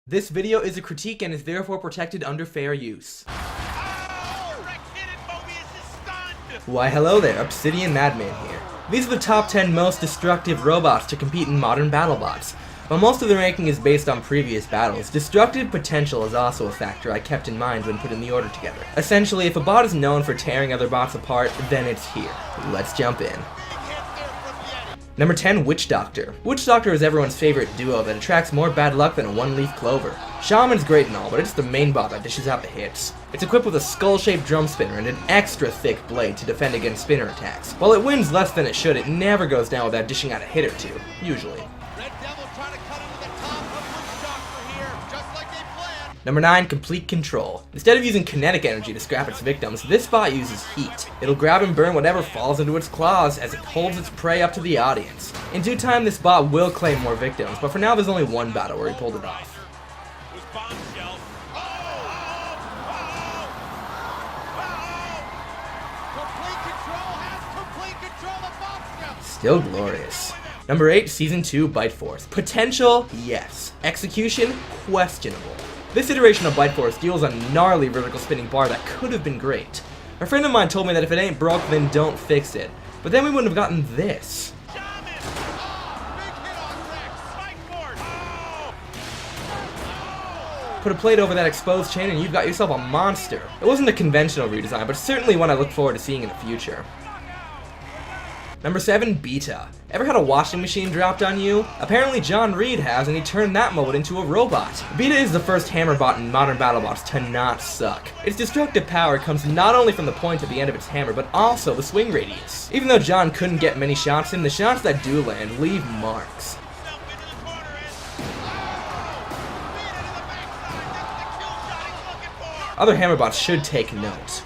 This video is a critique and is therefore protected under fair use. Why hello there, Obsidian Madman here. These are the top 10 most destructive robots to compete in modern Battlebots. While most of the ranking is based on previous battles, destructive potential is also a factor I kept in mind when putting the order together. Essentially, if a bot is known for tearing other bots apart, then it's here. Let's jump in. Number 10, Witch Doctor. Witch Doctor is everyone's favorite duo that attracts more bad luck than a one-leaf clover. Shaman's great and all, but it's the main bot that dishes out the hits. It's equipped with a skull-shaped drum spinner and an extra thick blade to defend against spinner attacks. While it wins less than it should, it never goes down without dishing out a hit or two, usually. Number 9, Complete Control. Instead of using kinetic energy to scrap its victims, this bot uses heat. It'll grab and burn whatever falls into its claws as it holds its prey up to the audience. In due time, this bot will claim more victims, but for now there's only one battle where he pulled it off. Still glorious. Number 8, Season 2, Bite Force. Potential, yes. Execution, questionable. This iteration of Bite Force deals a gnarly vertical spinning bar that could have been great. A friend of mine told me that if it ain't broke, then don't fix it. But then we wouldn't have gotten this. Put a plate over that exposed chain and you've got yourself a monster. It wasn't a conventional redesign, but certainly one I look forward to seeing in the future. Number 7, Beta. Ever had a washing machine dropped on you? Apparently John Reed has, and he turned that mode into a robot. Beta is the first hammer bot in modern Battlebots to not suck. Its destructive power comes not only from the point at the end of its hammer, but also the swing radius. Even though John couldn't get many shots in, the shots that do land leave marks. Other hammer bots should take note.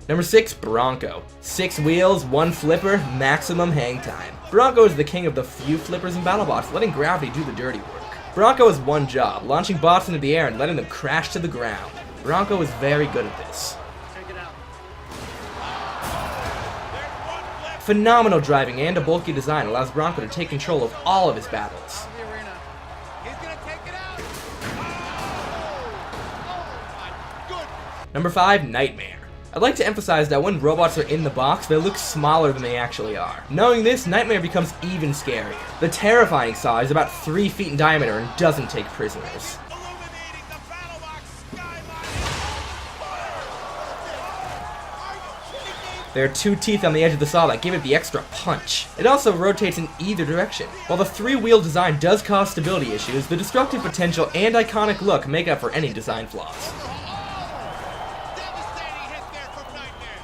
Number 6, Bronco. 6 wheels, 1 flipper, maximum hang time. Bronco is the king of the few flippers in Battlebots, letting gravity do the dirty work. Bronco has one job, launching bots into the air and letting them crash to the ground. Bronco is very good at this. Phenomenal driving and a bulky design allows Bronco to take control of all of his battles. Number 5, Nightmare. I'd like to emphasize that when robots are in the box, they look smaller than they actually are. Knowing this, Nightmare becomes even scarier. The terrifying saw is about 3 feet in diameter and doesn't take prisoners. There are 2 teeth on the edge of the saw that give it the extra punch. It also rotates in either direction. While the 3-wheel design does cause stability issues, the destructive potential and iconic look make up for any design flaws.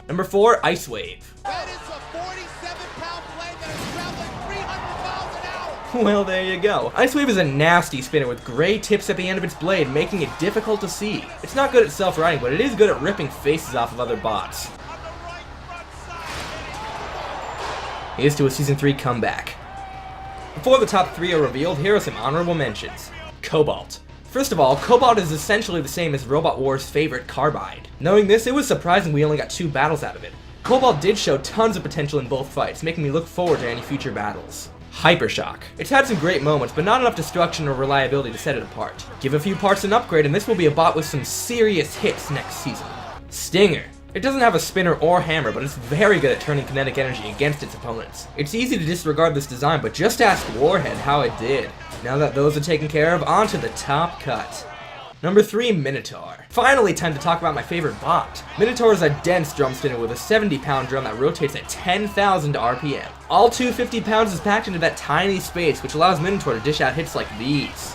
Number 4, Ice Wave. That is a 47-pound blade that is traveling 300 miles an hour. Well, there you go. Ice Wave is a nasty spinner with gray tips at the end of its blade, making it difficult to see. It's not good at self-riding, but it is good at ripping faces off of other bots. Here's to a Season 3 comeback. Before the top 3 are revealed, here are some honorable mentions. Cobalt. First of all, Cobalt is essentially the same as Robot War's favorite Carbide. Knowing this, it was surprising we only got 2 battles out of it. Cobalt did show tons of potential in both fights, making me look forward to any future battles. Hypershock. It's had some great moments, but not enough destruction or reliability to set it apart. Give a few parts an upgrade and this will be a bot with some serious hits next season. Stinger. It doesn't have a spinner or hammer, but it's very good at turning kinetic energy against its opponents. It's easy to disregard this design, but just ask Warhead how it did. Now that those are taken care of, on to the top cut. Number 3, Minotaur. Finally time to talk about my favorite bot. Minotaur is a dense drum spinner with a 70-pound drum that rotates at 10,000 RPM. All 250 pounds is packed into that tiny space, which allows Minotaur to dish out hits like these.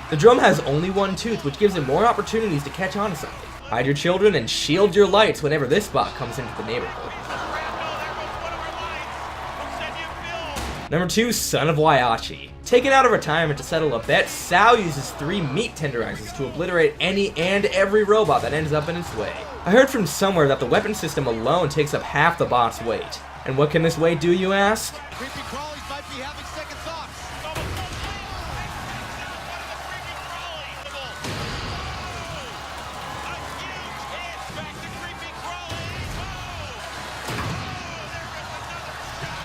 The drum has only 1 tooth, which gives it more opportunities to catch on to something. Hide your children and shield your lights whenever this bot comes into the neighborhood. Number 2, Son of Waiachi. Taken out of retirement to settle a bet, Sal uses 3 meat tenderizers to obliterate any and every robot that ends up in its way. I heard from somewhere that the weapon system alone takes up half the bot's weight. And what can this weight do, you ask? Creepy crawlies might be having second thoughts.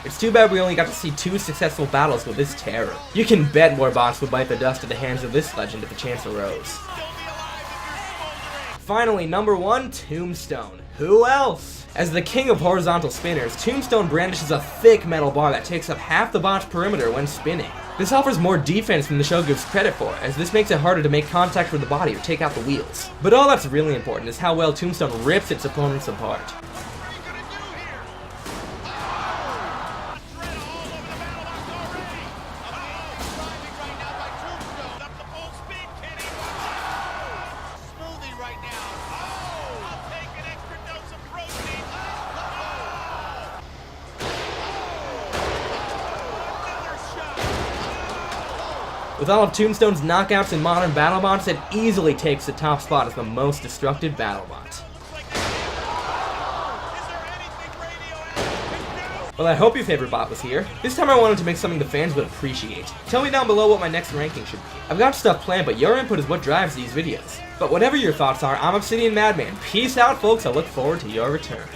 It's too bad we only got to see 2 successful battles with this terror. You can bet more bots would bite the dust at the hands of this legend if the chance arose. Finally, number 1, Tombstone. Who else? As the king of horizontal spinners, Tombstone brandishes a thick metal bar that takes up half the bot's perimeter when spinning. This offers more defense than the show gives credit for, as this makes it harder to make contact with the body or take out the wheels. But all that's really important is how well Tombstone rips its opponents apart. With all of Tombstone's knockouts in modern Battlebots, it easily takes the top spot as the most destructive Battlebot. Well, I hope your favorite bot was here. This time I wanted to make something the fans would appreciate. Tell me down below what my next ranking should be. I've got stuff planned, but your input is what drives these videos. But whatever your thoughts are, I'm Obsidian Madman. Peace out, folks. I look forward to your return.